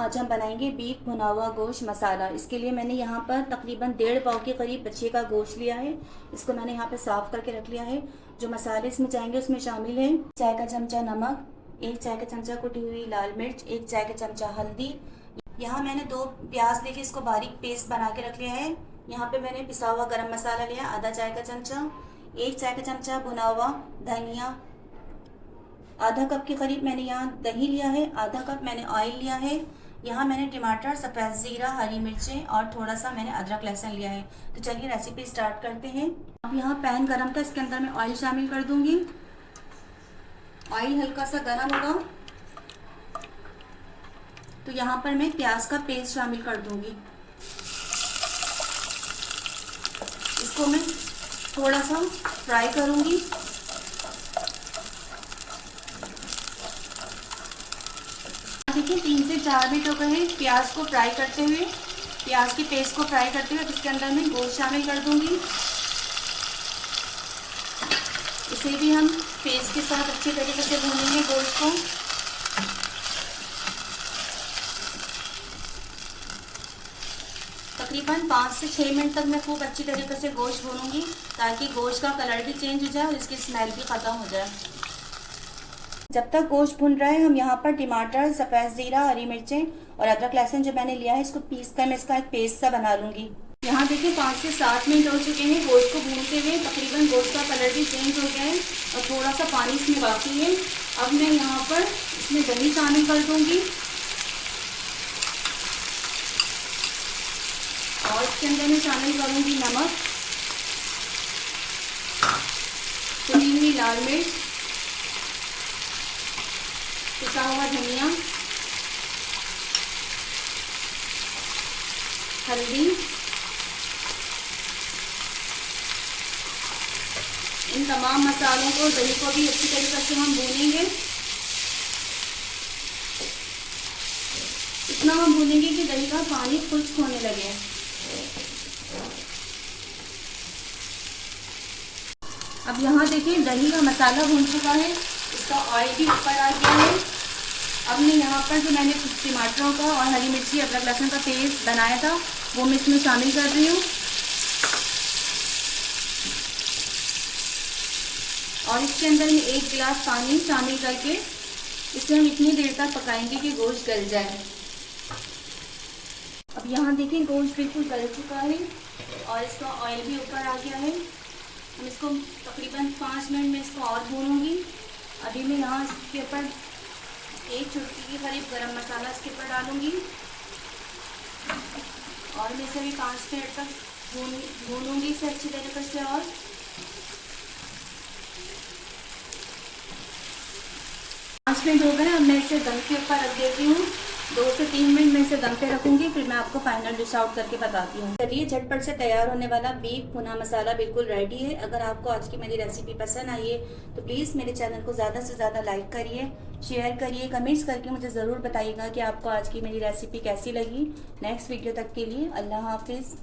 आज हम बनाएंगे बीफ भुना हुआ गोश्त मसाला। इसके लिए मैंने यहाँ पर तकरीबन 1.5 पाव के करीब बच्चे का गोश्त लिया है। इसको मैंने यहाँ पे साफ़ करके रख लिया है। जो मसाले इसमें जाएंगे उसमें शामिल है 1 चाय का चमचा नमक, 1 चाय का चमचा कुटी हुई लाल मिर्च, 1 चाय का चमचा हल्दी। यहाँ मैंने 2 प्याज लेके इसको बारीक पेस्ट बना के रख लिया है। यहाँ पे मैंने पिसा हुआ गरम मसाला लिया आधा चाय का चमचा, 1 चाय का चमचा भुना हुआ धनिया, आधा कप के करीब मैंने यहाँ दही लिया है, आधा कप मैंने ऑयल लिया है। यहाँ मैंने टमाटर, सफ़ेद ज़ीरा, हरी मिर्चें और थोड़ा सा मैंने अदरक लहसुन लिया है। तो चलिए रेसिपी स्टार्ट करते हैं। अब यहाँ पैन गरम था, इसके अंदर मैं ऑयल शामिल कर दूंगी। ऑयल हल्का सा गरम होगा तो यहाँ पर मैं प्याज का पेस्ट शामिल कर दूंगी। इसको मैं थोड़ा सा फ्राई करूंगी। देखिए 3 से 4 मिनट हो गए हैं प्याज को फ्राई करते हुए, प्याज की पेस्ट को फ्राई करते हुए। इसके अंदर मैं गोश्त शामिल कर दूंगी। इसे भी हम पेस्ट के साथ अच्छे तरीके से भूनेंगे गोश्त को। तकरीबन 5 से 6 मिनट तक मैं खूब अच्छी तरीके से गोश्त भूनूंगी ताकि गोश्त का कलर भी चेंज हो जाए और इसकी स्मेल भी ख़त्म हो जाए। जब तक गोश्त भुन रहा है हम यहाँ पर टमाटर, सफ़ेद ज़ीरा, हरी मिर्चें और अदरक लहसुन जो मैंने लिया है इसको पीस कर मैं इसका एक पेस्ट सा बना लूँगी। यहाँ देखिए 5 से 7 मिनट हो चुके हैं गोश्त को भूनते हुए। तकरीबन गोश्त का कलर भी चेंज हो गया है और थोड़ा सा पानी इसमें बाकी है। अब मैं यहाँ पर इसमें दही शामिल कर दूँगी और इसके अंदर मैं शामिल करूँगी नमक, कुटी हुई लाल मिर्च, पिसा हुआ धनिया, हल्दी। इन तमाम मसालों को, दही को भी अच्छी तरीके से हम भूनेंगे। इतना हम भूनेंगे कि दही का पानी खुश्क होने लगे। अब यहाँ देखिए दही का मसाला भून चुका है, इसका ऑयल भी ऊपर आ गया है। अब मैं यहाँ पर जो मैंने टमाटरों का और हरी मिर्ची, अदरक लहसुन का पेस्ट बनाया था वो मैं इसमें शामिल कर रही हूँ और इसके अंदर मैं 1 गिलास पानी शामिल करके इसे हम इतनी देर तक पकाएंगे कि गोश्त गल जाए। अब यहाँ देखिए गोश्त बिल्कुल गल चुका है और इसका ऑयल भी ऊपर आ गया है। हम इसको तकरीबन 5 मिनट में इसको और भूनूंगी। अभी मैं यहाँ इसके ऊपर 1 चुटकी के करीब गरम मसाला इसके ऊपर डालूंगी और मैं इसे भी 5 मिनट तक भूनूंगी इसे अच्छी तरीके से। और पाँच मिनट हो गए, अब मैं इसे दम के ऊपर रख देती हूँ। 2 से 3 मिनट में इसे दम पे रखूंगी, फिर मैं आपको फाइनल डिश आउट करके बताती हूँ। चलिए झटपट से तैयार होने वाला बीफ भुना मसाला बिल्कुल रेडी है। अगर आपको आज की मेरी रेसिपी पसंद आई है तो प्लीज़ मेरे चैनल को ज़्यादा से ज़्यादा लाइक करिए, शेयर करिए, कमेंट्स करके मुझे ज़रूर बताइएगा कि आपको आज की मेरी रेसिपी कैसी लगी। नेक्स्ट वीडियो तक के लिए अल्लाह हाफिज़।